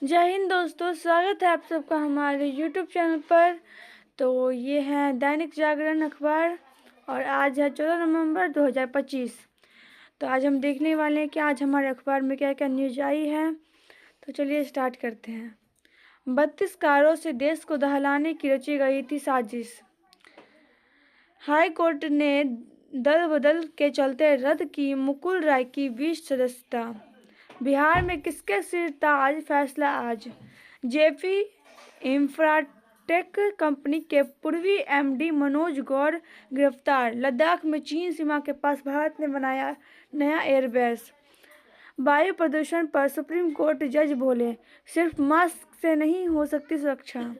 जय हिंद दोस्तों, स्वागत है आप सबका हमारे YouTube चैनल पर। तो ये है दैनिक जागरण अखबार और आज है 14 नवंबर 2025। तो आज हम देखने वाले हैं कि आज हमारे अखबार में क्या क्या न्यूज आई है। तो चलिए स्टार्ट करते हैं। 32 कारों से देश को दहलाने की रची गई थी साजिश। हाई कोर्ट ने दल बदल के चलते रद्द की मुकुल राय की 20 सदस्यता। बिहार में किसके सिर ताज, फैसला आज। जेपी इंफ्राटेक कंपनी के पूर्वी एमडी मनोज गौर गिरफ्तार। लद्दाख में चीन सीमा के पास भारत ने बनाया नया एयरबेस। वायु प्रदूषण पर सुप्रीम कोर्ट जज बोले, सिर्फ मास्क से नहीं हो सकती सुरक्षा।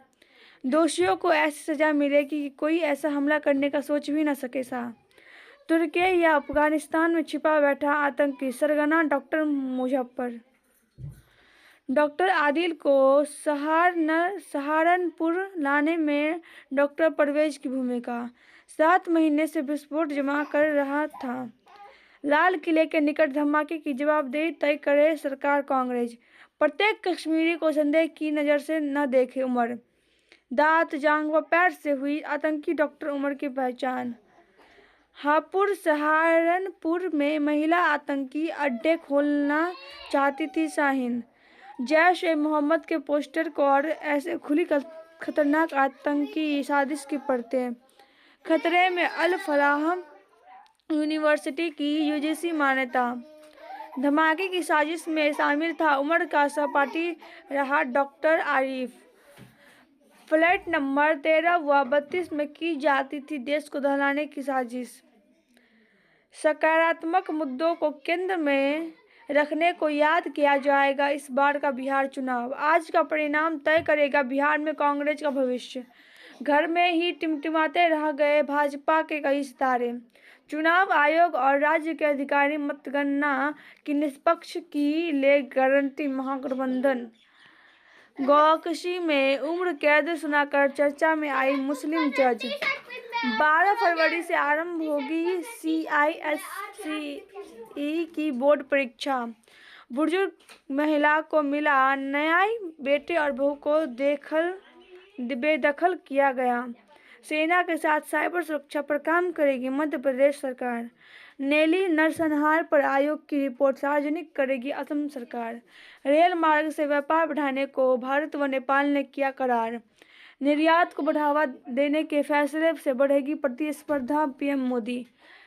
दोषियों को ऐसी सजा मिलेगी कि कोई ऐसा हमला करने का सोच भी न सके सा। तुर्की या अफगानिस्तान में छिपा बैठा आतंकी सरगना डॉक्टर मुजफ्फर। डॉक्टर आदिल को सहारनपुर लाने में डॉक्टर परवेज की भूमिका। 7 महीने से विस्फोट जमा कर रहा था। लाल किले के निकट धमाके की जवाबदेही तय करे सरकार कांग्रेस। प्रत्येक कश्मीरी को संदेह की नज़र से न देखे उमर। दांत, जांघ व पैर से हुई आतंकी डॉक्टर उमर की पहचान। हापुड़ सहारनपुर में महिला आतंकी अड्डे खोलना चाहती थी शाहीन। जैश ए मोहम्मद के पोस्टर को और ऐसे खुली खतरनाक आतंकी साजिश की परतें। खतरे में अल फलाह यूनिवर्सिटी की यूजीसी मान्यता। धमाके की साजिश में शामिल था उमर का सहपाठी रहा डॉक्टर आरिफ। फ्लैट नंबर 13 व 32 में की जाती थी देश को दहलाने की साजिश। सकारात्मक मुद्दों को केंद्र में रखने को याद किया जाएगा इस बार का बिहार चुनाव। आज का परिणाम तय करेगा बिहार में कांग्रेस का भविष्य। घर में ही टिमटिमाते रह गए भाजपा के कई सितारे। चुनाव आयोग और राज्य के अधिकारी मतगणना की निष्पक्ष की ले गारंटी। महागठबंधन। गौकशी में उम्र कैद सुनाकर चर्चा में आई मुस्लिम जज। 12 फरवरी से आरंभ होगी CISE की बोर्ड परीक्षा। बुजुर्ग महिला को मिला न्याय, बेटे और बहू को बेदखल किया गया। सेना के साथ साइबर सुरक्षा पर काम करेगी मध्य प्रदेश सरकार। नेली नरसंहार पर आयोग की रिपोर्ट सार्वजनिक करेगी असम सरकार। रेल मार्ग से व्यापार बढ़ाने को भारत व नेपाल ने किया करार। निर्यात को बढ़ावा देने के फैसले से बढ़ेगी प्रतिस्पर्धा, पीएम मोदी।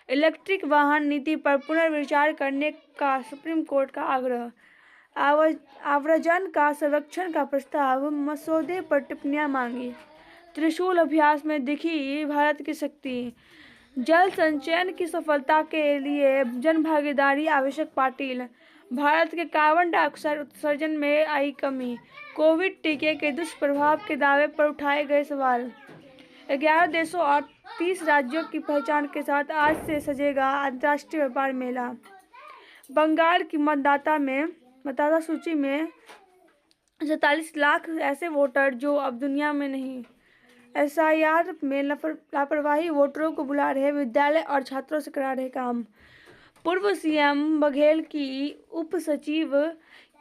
इलेक्ट्रिक वाहन नीति पर पुनर्विचार करने का सुप्रीम कोर्ट का आग्रह। आव्रजन का संरक्षण का प्रस्ताव, मसौदे पर टिप्पणियां मांगी। त्रिशूल अभ्यास में दिखी भारत की शक्ति। जल संचयन की सफलता के लिए जन भागीदारी आवश्यक, पाटिल। भारत के कार्बन डाइऑक्साइड उत्सर्जन में आई कमी। कोविड टीके के दुष्प्रभाव के दावे पर उठाए गए सवाल। 11 देशों और 30 राज्यों की पहचान के साथ आज से सजेगा अंतर्राष्ट्रीय व्यापार मेला। बंगाल की मतदाता सूची में 47 लाख ऐसे वोटर जो अब दुनिया में नहीं। SIR में लापरवाही वोटरों को बुला रहे विद्यालय और छात्रों से करा रहे काम। पूर्व सीएम बघेल की उप सचिव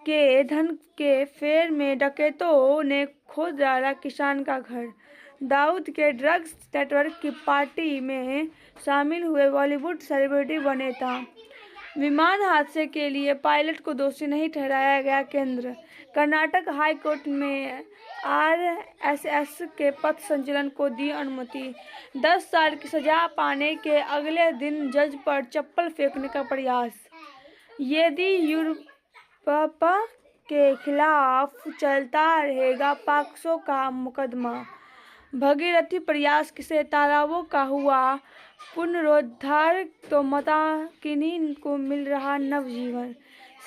के धन के फेर में डकैतों ने खोद डाला किसान का घर। दाऊद के ड्रग्स नेटवर्क की पार्टी में शामिल हुए बॉलीवुड सेलिब्रिटी व नेता। विमान हादसे के लिए पायलट को दोषी नहीं ठहराया गया केंद्र। कर्नाटक हाई कोर्ट में RSS के पथ संचलन को दी अनुमति। 10 साल की सजा पाने के अगले दिन जज पर चप्पल फेंकने का प्रयास। येदियुरप्पा के खिलाफ चलता रहेगा पॉक्सो का मुकदमा। भगीरथी प्रयास से तालाबों का हुआ पुनरुद्धार तो मताकिनी को मिल रहा नवजीवन।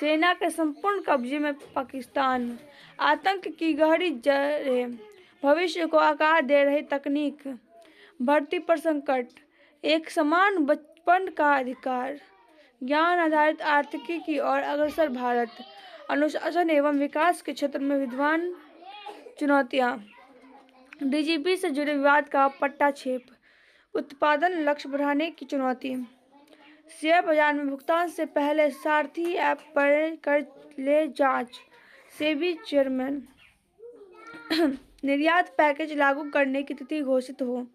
सेना के संपूर्ण कब्जे में पाकिस्तान। आतंक की गहरी जड़ें, भविष्य को आकार दे रही तकनीक। भर्ती पर संकट, एक समान बचपन का अधिकार। ज्ञान आधारित आर्थिकी की ओर अग्रसर भारत। अनुशासन एवं विकास के क्षेत्र में विद्वान चुनौतियां। DGP से जुड़े विवाद का पट्टाछेप। उत्पादन लक्ष्य बढ़ाने की चुनौती। शेयर बाजार में भुगतान से पहले सारथी ऐप पर कर ले जांच। सेबी चेयरमैन। निर्यात पैकेज लागू करने की तिथि घोषित हो।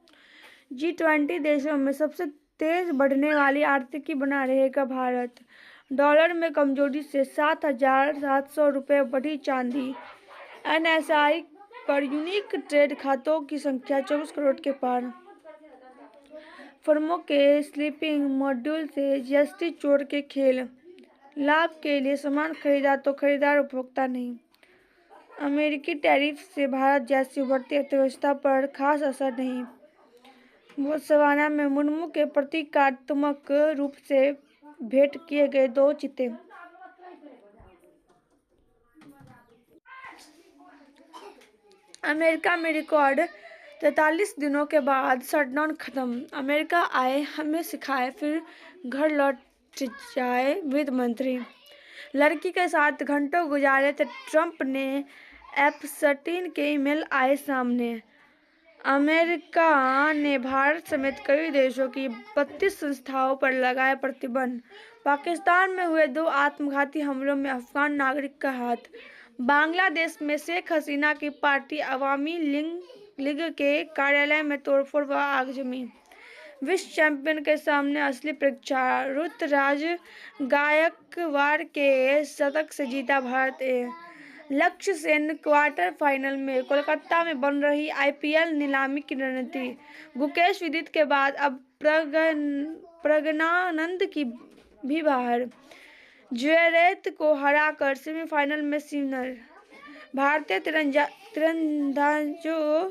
G20 देशों में सबसे तेज बढ़ने वाली आर्थिकी बना रहेगा भारत। डॉलर में कमजोरी से 7,700 रुपये बढ़ी चांदी। NSI पर यूनिक ट्रेड खातों की संख्या 24 करोड़ के पार। फर्मों के स्लीपिंग मॉड्यूल से GST चोर के खेल। लाभ के लिए सामान खरीदा तो खरीदार उपभोक्ता नहीं। अमेरिकी टैरिफ से भारत जैसी उभरती अर्थव्यवस्था पर खास असर नहीं। बोत्सवाना में मुर्मू के प्रतीकात्मक रूप से भेंट किए गए 2 चीते। अमेरिका में रिकॉर्ड 43 दिनों के बाद शटडाउन खत्म। अमेरिका आए हमें सिखाए फिर घर लौट जाए वित्त मंत्री। लड़की के साथ घंटों गुजारे तो ट्रंप ने एप्स्टीन के ईमेल आए सामने। अमेरिका ने भारत समेत कई देशों की 32 संस्थाओं पर लगाए प्रतिबंध। पाकिस्तान में हुए 2 आत्मघाती हमलों में अफगान नागरिक का हाथ। बांग्लादेश में शेख हसीना की पार्टी अवामी लीग के कार्यालय में तोड़फोड़ व आगजनी। विश्व चैंपियन के सामने असली परीक्षा। ऋतुराज गायकवाड़ के शतक से जीता भारत। लक्ष्य सेन क्वार्टर फाइनल में। कोलकाता में बन रही IPL नीलामी की रणनीति। गुकेश विदित के बाद अब प्रज्ञानंद की भी बाहर। ज्वेरेत को हराकर सेमीफाइनल में सिमर। भारतीय तीरंदाजों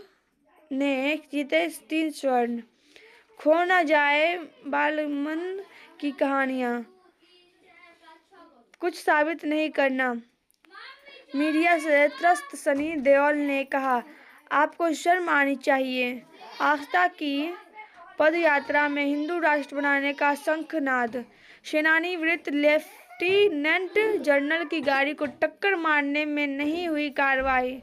ने जीते 3 स्वर्ण। खो न जाए बालमन की कहानियां, कुछ साबित नहीं करना। मीडिया से त्रस्त सनी देओल ने कहा, आपको शर्म आनी चाहिए। आस्था की पदयात्रा में हिंदू राष्ट्र बनाने का शंखनाद। सेनानी विरुद्ध लेफ्टिनेंट जनरल की गाड़ी को टक्कर मारने में नहीं हुई कार्रवाई।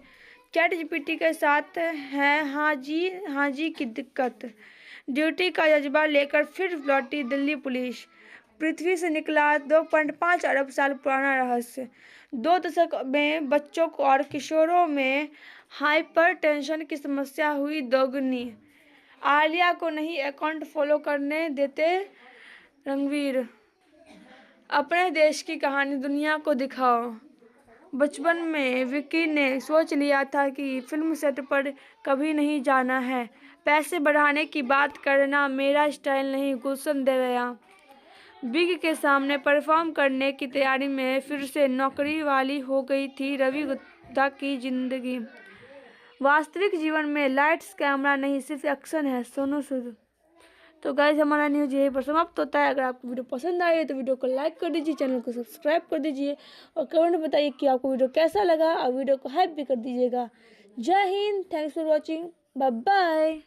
ChatGPT के साथ है हाँ जी की दिक्कत। ड्यूटी का जज्बा लेकर फिर लौटी दिल्ली पुलिस। पृथ्वी से निकला 2.5 अरब साल पुराना रहस्य। 2 दशक में बच्चों और किशोरों में हाइपरटेंशन की समस्या हुई दोगुनी। आलिया को नहीं अकाउंट फॉलो करने देते रणवीर। अपने देश की कहानी दुनिया को दिखाओ। बचपन में विक्की ने सोच लिया था कि फिल्म सेट पर कभी नहीं जाना है। पैसे बढ़ाने की बात करना मेरा स्टाइल नहीं, गुलशन दे गया। बिग के सामने परफॉर्म करने की तैयारी में फिर से नौकरी वाली हो गई थी रवि गुप्ता की जिंदगी। वास्तविक जीवन में लाइट्स कैमरा नहीं, सिर्फ एक्शन है। सोनू सूद। तो गाइस, हमारा न्यूज़ यहीं पर समाप्त होता है। अगर आपको वीडियो पसंद आई है तो वीडियो को लाइक कर दीजिए, चैनल को सब्सक्राइब कर दीजिए और कमेंट में बताइए कि आपको वीडियो कैसा लगा और वीडियो को हाइप भी कर दीजिएगा। जय Hind, thanks for watching, bye bye.